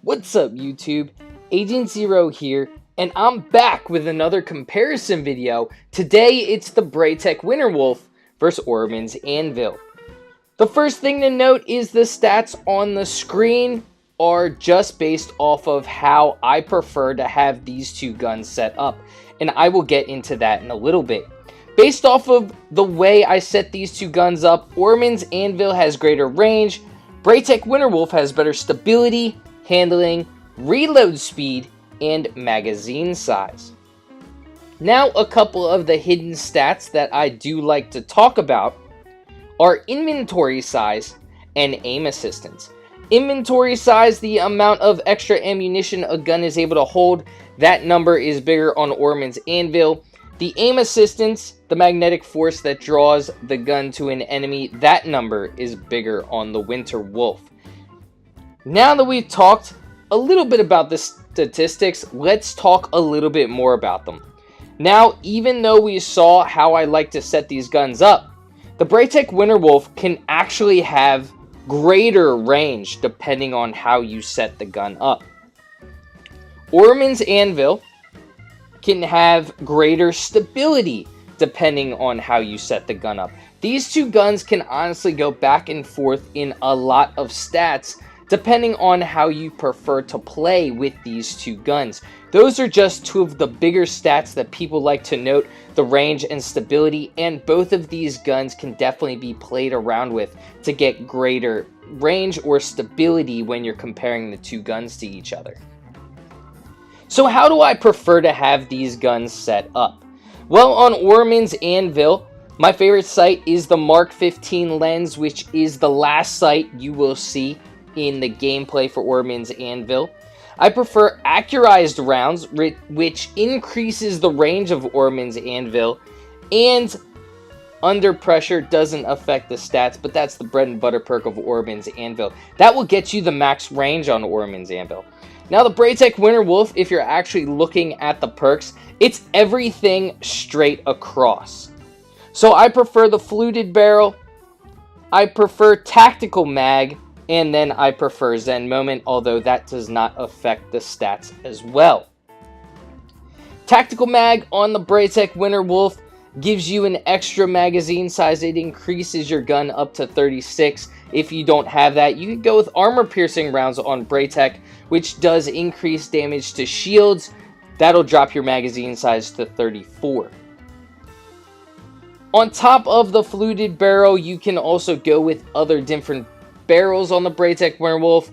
What's up YouTube? Agent Zero here, and I'm back with another comparison video. Today it's the Braytech Winterwolf versus Orimund's Anvil. The first thing to note is the stats on the screen are just based off of how I prefer to have these two guns set up, and I will get into that in a little bit. Based off of the way I set these two guns up, Orimund's Anvil has greater range, Braytech Winterwolf has better stability, handling, reload speed, and magazine size. Now, a couple of the hidden stats that I do like to talk about are inventory size and aim assistance. Inventory size, the amount of extra ammunition a gun is able to hold, that number is bigger on Orimund's Anvil. The aim assistance, the magnetic force that draws the gun to an enemy, that number is bigger on the Winterwolf. Now that we've talked a little bit about the statistics, let's talk a little bit more about them. Now, even though we saw how I like to set these guns up, the Braytech Winterwolf can actually have greater range depending on how you set the gun up. Orimund's Anvil can have greater stability depending on how you set the gun up. These two guns can honestly go back and forth in a lot of stats depending on how you prefer to play with these two guns. Those are just two of the bigger stats that people like to note, the range and stability, and both of these guns can definitely be played around with to get greater range or stability when you're comparing the two guns to each other. So how do I prefer to have these guns set up? Well, on Orimund's Anvil, my favorite sight is the Mark 15 lens, which is the last sight you will see in the gameplay for Orimund's Anvil. I prefer accurized rounds, which increases the range of Orimund's Anvil, and under pressure doesn't affect the stats, but that's the bread and butter perk of Orimund's Anvil. That will get you the max range on Orimund's Anvil. Now, the Braytech Winterwolf, if you're actually looking at the perks, it's everything straight across. So I prefer the fluted barrel, I prefer tactical mag, and then I prefer Zen Moment, although that does not affect the stats as well. Tactical mag on the Braytech Winterwolf gives you an extra magazine size. It increases your gun up to 36. If you don't have that, you can go with armor piercing rounds on Braytech, which does increase damage to shields. That'll drop your magazine size to 34. On top of the fluted barrel, you can also go with other different barrels on the Braytech Winterwolf.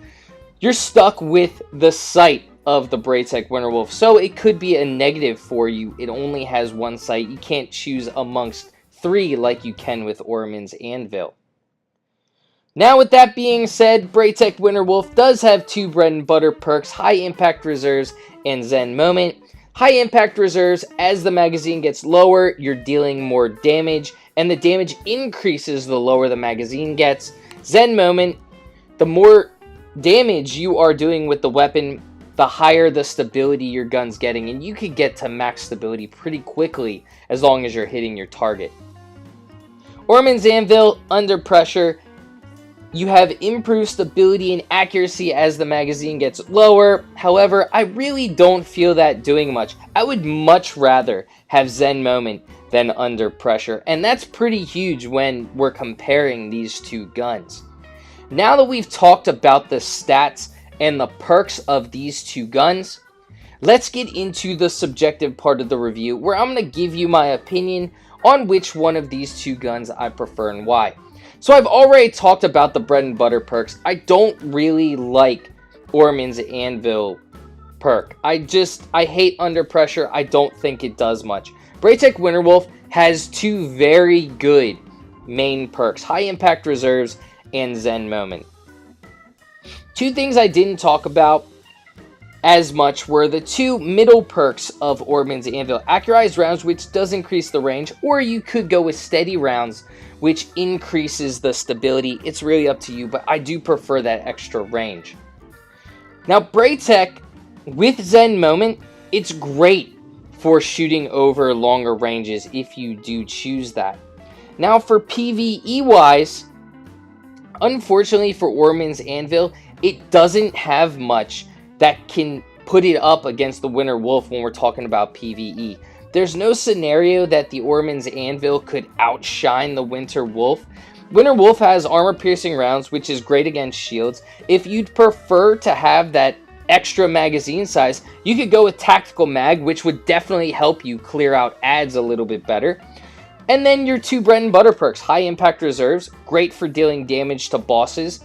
You're stuck with the sight of the Braytech Winterwolf, so it could be a negative for you. It only has one sight. You can't choose amongst three like you can with Orimund's Anvil. Now, with that being said, Braytech Winterwolf does have two bread and butter perks, High Impact Reserves and Zen Moment. High Impact Reserves, as the magazine gets lower, you're dealing more damage, and the damage increases the lower the magazine gets. Zen Moment, the more damage you are doing with the weapon, the higher the stability your gun's getting, and you can get to max stability pretty quickly as long as you're hitting your target. Orimund's Anvil, under pressure, you have improved stability and accuracy as the magazine gets lower. However, I really don't feel that doing much. I would much rather have Zen Moment than under pressure, and that's pretty huge when we're comparing these two guns. Now that we've talked about the stats and the perks of these two guns, let's get into the subjective part of the review, where I'm going to give you my opinion on which one of these two guns I prefer and why. So I've already talked about the bread and butter perks. I don't really like Orimund's Anvil perk. I hate under pressure. I don't think it does much. Braytech Winterwolf has two very good main perks, High Impact Reserves and Zen Moment. Two things I didn't talk about as much were the two middle perks of Orimund's Anvil. Accurized rounds, which does increase the range, or you could go with steady rounds, which increases the stability. It's really up to you, but I do prefer that extra range. Now, Braytech, with Zen Moment, it's great for shooting over longer ranges if you do choose that. Now, for PvE-wise, Unfortunately for Orimund's Anvil, it doesn't have much that can put it up against the Winter Wolf when we're talking about PvE. There's no scenario that the Orimund's Anvil could outshine the Winter Wolf. Winter Wolf has armor-piercing rounds, which is great against shields. If you'd prefer to have that extra magazine size, you could go with Tactical Mag, which would definitely help you clear out ads a little bit better. And then your two bread and butter perks, High Impact Reserves, great for dealing damage to bosses.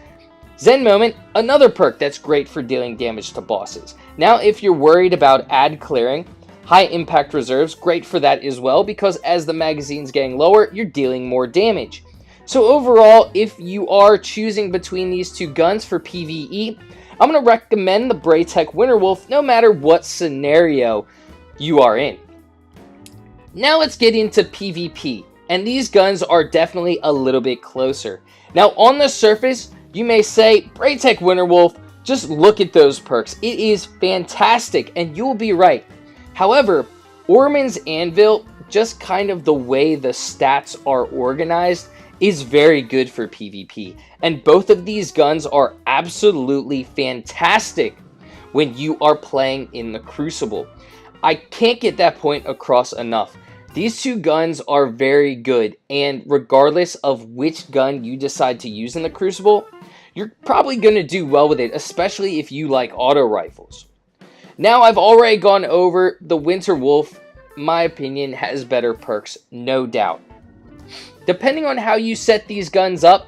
Zen Moment, another perk that's great for dealing damage to bosses. Now, if you're worried about ad clearing, High Impact Reserves, great for that as well, because as the magazine's getting lower, you're dealing more damage. So overall, if you are choosing between these two guns for PvE, I'm going to recommend the Braytech Winter Wolf no matter what scenario you are in. Now let's get into PvP, and these guns are definitely a little bit closer. Now on the surface, you may say, Braytech Winter Wolf, just look at those perks. It is fantastic, and you'll be right. However, Orimund's Anvil, just kind of the way the stats are organized, is very good for PvP. And both of these guns are absolutely fantastic when you are playing in the Crucible. I can't get that point across enough. These two guns are very good, and regardless of which gun you decide to use in the Crucible, you're probably going to do well with it, especially if you like auto rifles. Now, I've already gone over the Winter Wolf. My opinion has better perks, no doubt. Depending on how you set these guns up,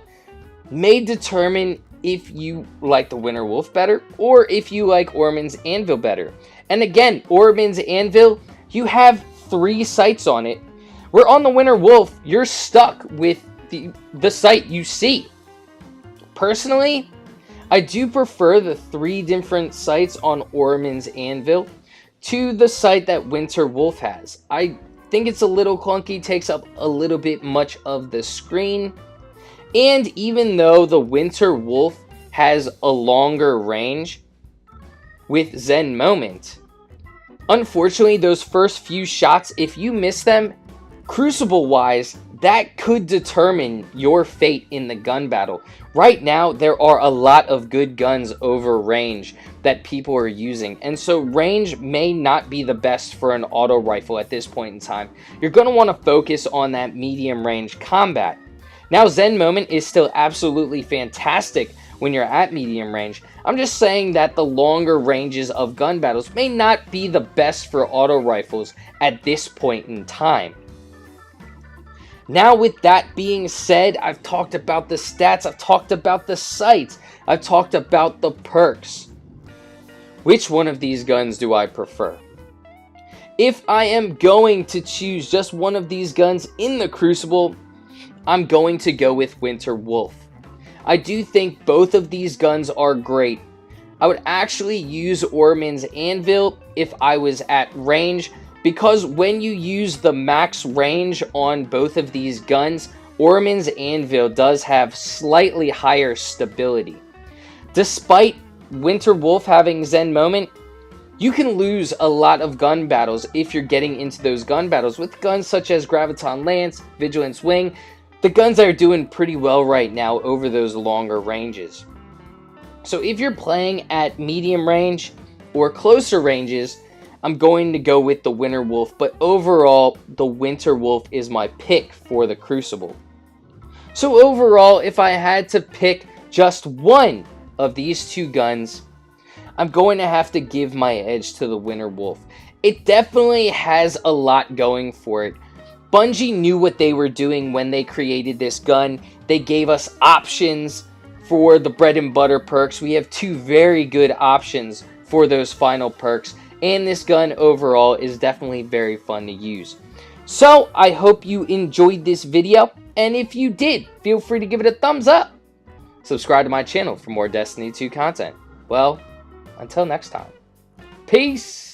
may determine if you like the Winter Wolf better, or if you like Orimund's Anvil better. And again, Orimund's Anvil, you have 3 sights on it, where on the Winter Wolf, you're stuck with the sight you see. Personally, I do prefer the 3 different sights on Orimund's Anvil to the sight that Winter Wolf has. I think it's a little clunky, takes up a little bit much of the screen, and even though the Winter Wolf has a longer range with Zen Moment, unfortunately, those first few shots, if you miss them, Crucible-wise, that could determine your fate in the gun battle. Right now, there are a lot of good guns over range that people are using, and so range may not be the best for an auto rifle at this point in time. You're going to want to focus on that medium range combat. Now, Zen Moment is still absolutely fantastic when you're at medium range. I'm just saying that the longer ranges of gun battles may not be the best for auto rifles at this point in time. Now, with that being said, I've talked about the stats, I've talked about the sights, I've talked about the perks. Which one of these guns do I prefer? If I am going to choose just one of these guns in the Crucible, I'm going to go with Winter Wolf. I do think both of these guns are great. I would actually use Orimund's Anvil if I was at range, because when you use the max range on both of these guns, Orimund's Anvil does have slightly higher stability. Despite Winter Wolf having Zen Moment, you can lose a lot of gun battles if you're getting into those gun battles with guns such as Graviton Lance, Vigilance Wing, the guns that are doing pretty well right now over those longer ranges. So if you're playing at medium range or closer ranges, I'm going to go with the Winter Wolf, but overall, the Winter Wolf is my pick for the Crucible. So overall, if I had to pick just one of these two guns, I'm going to have to give my edge to the Winter Wolf. It definitely has a lot going for it. Bungie knew what they were doing when they created this gun. They gave us options for the bread and butter perks. We have 2 very good options for those final perks. And this gun overall is definitely very fun to use. So, I hope you enjoyed this video. And if you did, feel free to give it a thumbs up. Subscribe to my channel for more Destiny 2 content. Well, until next time. Peace!